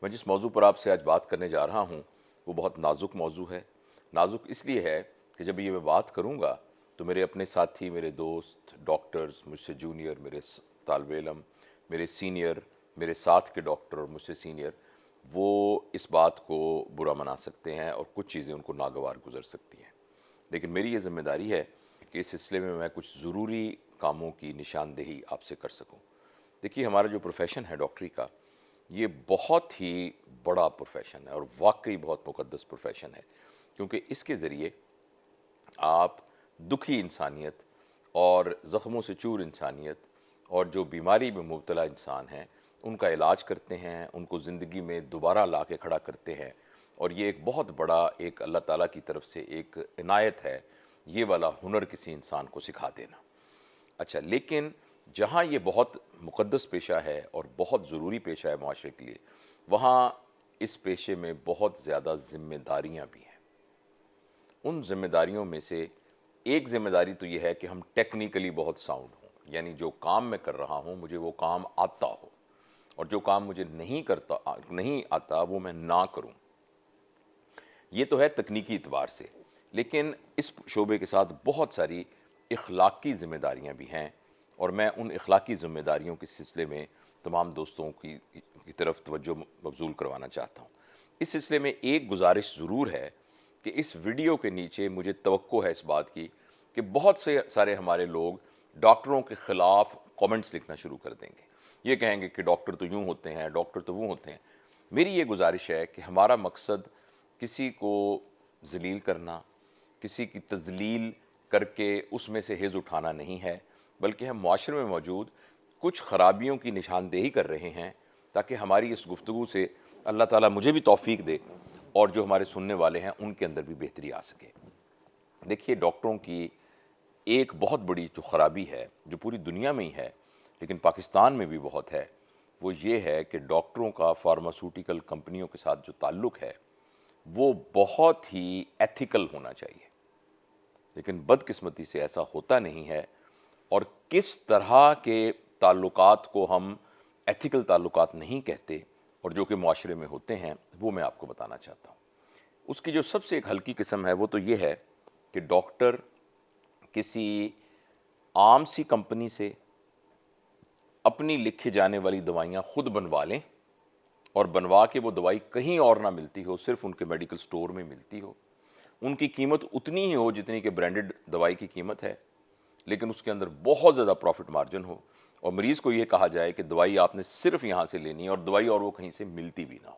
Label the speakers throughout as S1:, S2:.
S1: میں جس موضوع پر آپ سے آج بات کرنے جا رہا ہوں وہ بہت نازک موضوع ہے. نازک اس لیے ہے کہ جب یہ میں بات کروں گا تو میرے اپنے ساتھی، میرے دوست، ڈاکٹرز، مجھ سے جونیئر، میرے طالب علم، میرے سینئر، میرے ساتھ کے ڈاکٹر اور مجھ سے سینئر، وہ اس بات کو برا منا سکتے ہیں اور کچھ چیزیں ان کو ناگوار گزر سکتی ہیں. لیکن میری یہ ذمہ داری ہے کہ اس سلسلے میں کچھ ضروری کاموں کی نشاندہی آپ سے کر سکوں. دیکھیے، ہمارا جو پروفیشن ہے ڈاکٹری کا، یہ بہت ہی بڑا پروفیشن ہے اور واقعی بہت مقدس پروفیشن ہے، کیونکہ اس کے ذریعے آپ دکھی انسانیت اور زخموں سے چور انسانیت اور جو بیماری میں مبتلا انسان ہیں ان کا علاج کرتے ہیں، ان کو زندگی میں دوبارہ لا کے کھڑا کرتے ہیں. اور یہ ایک بہت بڑا ایک اللہ تعالیٰ کی طرف سے ایک عنایت ہے، یہ والا ہنر کسی انسان کو سکھا دینا. اچھا، لیکن جہاں یہ بہت مقدس پیشہ ہے اور بہت ضروری پیشہ ہے معاشرے کے لیے، وہاں اس پیشے میں بہت زیادہ ذمہ داریاں بھی ہیں. ان ذمہ داریوں میں سے ایک ذمہ داری تو یہ ہے کہ ہم ٹیکنیکلی بہت ساؤنڈ ہوں، یعنی جو کام میں کر رہا ہوں مجھے وہ کام آتا ہو، اور جو کام مجھے نہیں آتا وہ میں نہ کروں. یہ تو ہے تکنیکی اعتبار سے، لیکن اس شعبے کے ساتھ بہت ساری اخلاقی ذمہ داریاں بھی ہیں، اور میں ان اخلاقی ذمہ داریوں کے سلسلے میں تمام دوستوں کی طرف توجہ مبذول کروانا چاہتا ہوں. اس سلسلے میں ایک گزارش ضرور ہے کہ اس ویڈیو کے نیچے مجھے توقع ہے اس بات کی کہ بہت سے سارے ہمارے لوگ ڈاکٹروں کے خلاف کامنٹس لکھنا شروع کر دیں گے. یہ کہیں گے کہ ڈاکٹر تو یوں ہوتے ہیں، ڈاکٹر تو وہ ہوتے ہیں. میری یہ گزارش ہے کہ ہمارا مقصد کسی کو ذلیل کرنا، کسی کی تذلیل کر کے اس میں سے حظ اٹھانا نہیں ہے، بلکہ ہم معاشرے میں موجود کچھ خرابیوں کی نشاندہی کر رہے ہیں تاکہ ہماری اس گفتگو سے اللہ تعالیٰ مجھے بھی توفیق دے اور جو ہمارے سننے والے ہیں ان کے اندر بھی بہتری آ سکے. دیکھیے، ڈاکٹروں کی ایک بہت بڑی جو خرابی ہے، جو پوری دنیا میں ہی ہے لیکن پاکستان میں بھی بہت ہے، وہ یہ ہے کہ ڈاکٹروں کا فارماسوٹیکل کمپنیوں کے ساتھ جو تعلق ہے وہ بہت ہی ایتھیکل ہونا چاہیے، لیکن بدقسمتی سے ایسا ہوتا نہیں ہے. اور کس طرح کے تعلقات کو ہم ایتھیکل تعلقات نہیں کہتے اور جو کہ معاشرے میں ہوتے ہیں، وہ میں آپ کو بتانا چاہتا ہوں. اس کی جو سب سے ایک ہلکی قسم ہے وہ تو یہ ہے کہ ڈاکٹر کسی عام سی کمپنی سے اپنی لکھی جانے والی دوائیاں خود بنوا لیں، اور بنوا کے وہ دوائی کہیں اور نہ ملتی ہو، صرف ان کے میڈیکل سٹور میں ملتی ہو. ان کی قیمت اتنی ہی ہو جتنی کہ برانڈڈ دوائی کی قیمت ہے، لیکن اس کے اندر بہت زیادہ پروفٹ مارجن ہو، اور مریض کو یہ کہا جائے کہ دوائی آپ نے صرف یہاں سے لینی ہے اور دوائی اور وہ کہیں سے ملتی بھی نہ ہو.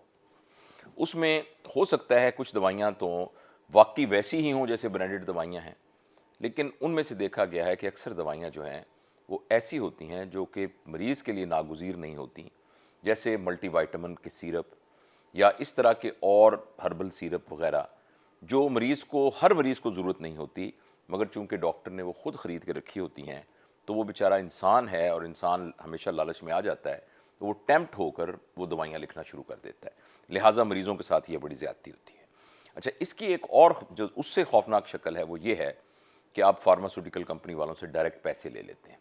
S1: اس میں ہو سکتا ہے کچھ دوائیاں تو واقعی ویسی ہی ہوں جیسے برانڈڈ دوائیاں ہیں، لیکن ان میں سے دیکھا گیا ہے کہ اکثر دوائیاں جو ہیں وہ ایسی ہوتی ہیں جو کہ مریض کے لیے ناگزیر نہیں ہوتی، جیسے ملٹی وائٹامن کے سیرپ یا اس طرح کے اور ہربل سیرپ وغیرہ، جو ہر مریض کو ضرورت نہیں ہوتی، مگر چونکہ ڈاکٹر نے وہ خود خرید کے رکھی ہوتی ہیں تو وہ بیچارہ انسان ہے اور انسان ہمیشہ لالچ میں آ جاتا ہے، تو وہ ٹیمپٹ ہو کر وہ دوائیاں لکھنا شروع کر دیتا ہے. لہٰذا مریضوں کے ساتھ یہ بڑی زیادتی ہوتی ہے. اچھا، اس کی ایک اور جو اس سے خوفناک شکل ہے وہ یہ ہے کہ آپ فارماسوٹیکل کمپنی والوں سے ڈائریکٹ پیسے لے لیتے ہیں،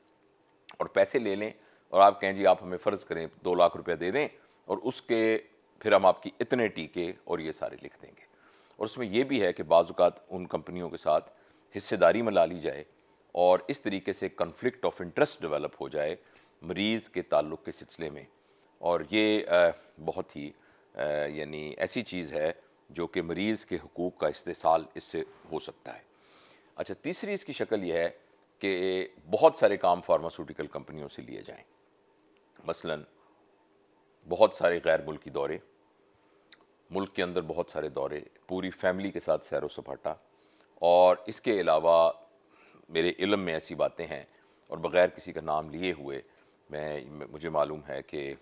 S1: اور پیسے لے لیں اور آپ کہیں جی آپ ہمیں فرض کریں 2 لاکھ روپے دے دیں اور اس کے پھر ہم آپ کی اتنے ٹیکے اور یہ سارے لکھ دیں گے. اور اس میں یہ بھی ہے کہ بعض اوقات ان کمپنیوں کے ساتھ حصے داری میں لا لی جائے اور اس طریقے سے کنفلکٹ آف انٹرسٹ ڈیولپ ہو جائے مریض کے تعلق کے سلسلے میں، اور یہ بہت ہی یعنی ایسی چیز ہے جو کہ مریض کے حقوق کا استحصال اس سے ہو سکتا ہے. اچھا، تیسری اس کی شکل یہ ہے کہ بہت سارے کام فارماسوٹیکل کمپنیوں سے لیے جائیں، مثلا بہت سارے غیر ملکی دورے، ملک کے اندر بہت سارے دورے، پوری فیملی کے ساتھ سیر و سپاٹا، اور اس کے علاوہ میرے علم میں ایسی باتیں ہیں اور بغیر کسی کا نام لیے ہوئے مجھے معلوم ہے کہ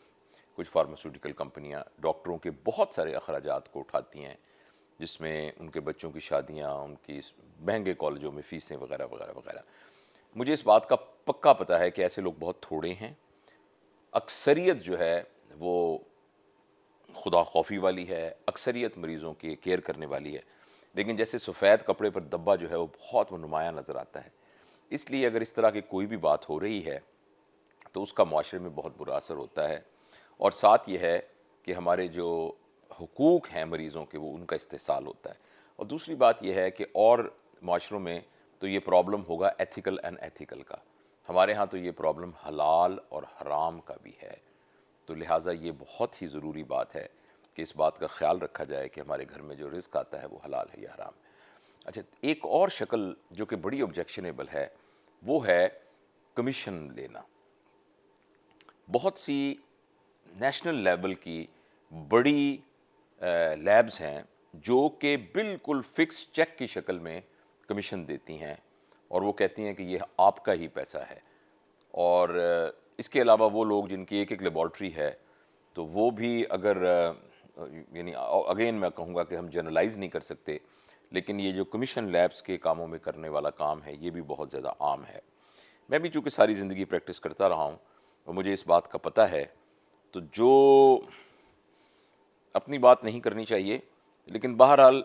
S1: کچھ فارماسوٹیکل کمپنیاں ڈاکٹروں کے بہت سارے اخراجات کو اٹھاتی ہیں، جس میں ان کے بچوں کی شادیاں، ان کی مہنگے کالجوں میں فیسیں وغیرہ وغیرہ وغیرہ. مجھے اس بات کا پکا پتہ ہے کہ ایسے لوگ بہت تھوڑے ہیں. اکثریت جو ہے وہ خدا خوفی والی ہے، اکثریت مریضوں کی کیئر کرنے والی ہے، لیکن جیسے سفید کپڑے پر دبا جو ہے وہ بہت نمایاں نظر آتا ہے. اس لیے اگر اس طرح کی کوئی بھی بات ہو رہی ہے تو اس کا معاشرے میں بہت برا اثر ہوتا ہے. اور ساتھ یہ ہے کہ ہمارے جو حقوق ہیں مریضوں کے وہ ان کا استحصال ہوتا ہے. اور دوسری بات یہ ہے کہ اور معاشروں میں تو یہ پرابلم ہوگا ایتھیکل ان ایتھیکل کا، ہمارے ہاں تو یہ پرابلم حلال اور حرام کا بھی ہے. تو لہٰذا یہ بہت ہی ضروری بات ہے کہ اس بات کا خیال رکھا جائے کہ ہمارے گھر میں جو رزق آتا ہے وہ حلال ہے یا حرام ہے. اچھا، ایک اور شکل جو کہ بڑی آبجیکشنیبل ہے وہ ہے کمیشن لینا. بہت سی نیشنل لیول کی بڑی لیبز ہیں جو کہ بالکل فکس چیک کی شکل میں کمیشن دیتی ہیں اور وہ کہتی ہیں کہ یہ آپ کا ہی پیسہ ہے. اور اس کے علاوہ وہ لوگ جن کی ایک ایک لیبارٹری ہے تو وہ بھی اگر یعنی اگین میں کہوں گا کہ ہم جنرلائز نہیں کر سکتے، لیکن یہ جو کمیشن لیبز کے کاموں میں کرنے والا کام ہے یہ بھی بہت زیادہ عام ہے. میں بھی چونکہ ساری زندگی پریکٹس کرتا رہا ہوں اور مجھے اس بات کا پتہ ہے، تو جو اپنی بات نہیں کرنی چاہیے، لیکن بہرحال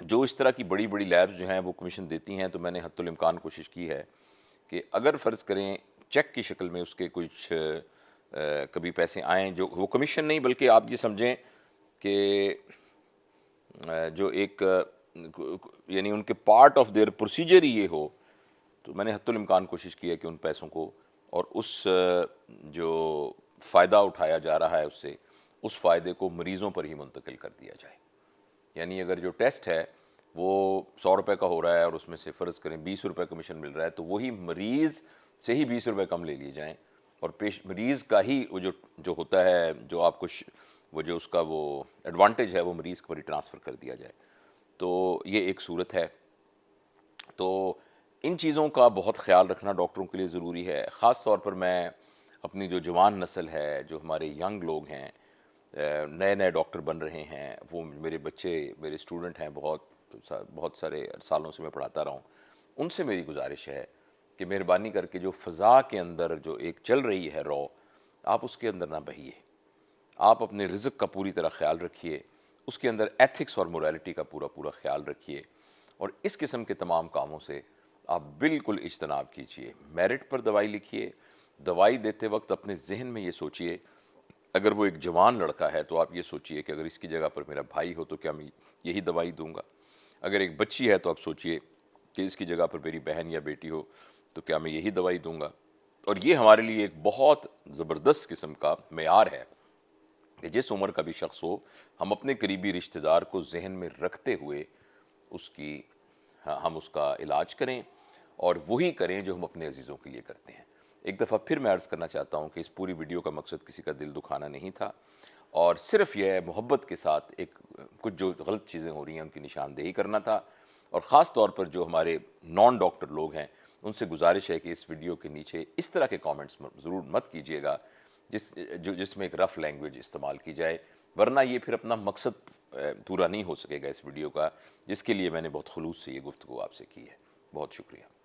S1: جو اس طرح کی بڑی بڑی لیبز جو ہیں وہ کمیشن دیتی ہیں تو میں نے حتی الامکان کوشش کی ہے کہ اگر فرض کریں چیک کی شکل میں اس کے کچھ کبھی پیسے آئیں جو وہ کمیشن نہیں بلکہ آپ یہ سمجھیں کہ جو ایک یعنی ان کے پارٹ آف دیئر پروسیجر ہی یہ ہو، تو میں نے حتی الامکان کوشش کی ہے کہ ان پیسوں کو اور اس جو فائدہ اٹھایا جا رہا ہے اس فائدے کو مریضوں پر ہی منتقل کر دیا جائے. یعنی اگر جو ٹیسٹ ہے وہ 100 روپے کا ہو رہا ہے اور اس میں سے فرض کریں 20 روپے کمیشن مل رہا ہے تو وہی مریض سے ہی 20 روپے کم لے لیے جائیں اور مریض کا ہی وہ جو ہوتا ہے جو آپ کو وہ جو اس کا وہ ایڈوانٹیج ہے وہ مریض پر ہی ٹرانسفر کر دیا جائے. تو یہ ایک صورت ہے. تو ان چیزوں کا بہت خیال رکھنا ڈاکٹروں کے لیے ضروری ہے. خاص طور پر میں اپنی جو جوان نسل ہے، جو ہمارے ینگ لوگ ہیں، نئے نئے ڈاکٹر بن رہے ہیں، وہ میرے بچے میرے اسٹوڈنٹ ہیں، بہت سارے سالوں سے میں پڑھاتا رہا ہوں، ان سے میری گزارش ہے کہ مہربانی کر کے جو فضا کے اندر جو ایک چل رہی ہے آپ اس کے اندر نہ بہیے. آپ اپنے رزق کا پوری طرح خیال رکھیے، اس کے اندر ایتھکس اور موریلٹی کا پورا خیال رکھیے اور اس قسم کے تمام کاموں سے آپ بالکل اجتناب کیجیے. میرٹ پر دوائی لکھیے. دوائی دیتے وقت اپنے ذہن میں یہ سوچئے، اگر وہ ایک جوان لڑکا ہے تو آپ یہ سوچئے کہ اگر اس کی جگہ پر میرا بھائی ہو تو کیا میں یہی دوائی دوں گا. اگر ایک بچی ہے تو آپ سوچئے کہ اس کی جگہ پر میری بہن یا بیٹی ہو تو کیا میں یہی دوائی دوں گا. اور یہ ہمارے لیے ایک بہت زبردست قسم کا معیار ہے کہ جس عمر کا بھی شخص ہو، ہم اپنے قریبی رشتہ دار کو ذہن میں رکھتے ہوئے ہم اس کا علاج کریں اور وہی کریں جو ہم اپنے عزیزوں کے لیے کرتے ہیں. ایک دفعہ پھر میں عرض کرنا چاہتا ہوں کہ اس پوری ویڈیو کا مقصد کسی کا دل دکھانا نہیں تھا اور صرف یہ محبت کے ساتھ کچھ جو غلط چیزیں ہو رہی ہیں ان کی نشاندہی کرنا تھا. اور خاص طور پر جو ہمارے نان ڈاکٹر لوگ ہیں ان سے گزارش ہے کہ اس ویڈیو کے نیچے اس طرح کے کامنٹس ضرور مت کیجیے گا جس میں ایک رف لینگویج استعمال کی جائے، ورنہ یہ پھر اپنا مقصد پورا نہیں ہو سکے گا اس ویڈیو کا، جس کے لیے میں نے بہت خلوص سے یہ گفتگو آپ سے کی ہے. بہت شکریہ.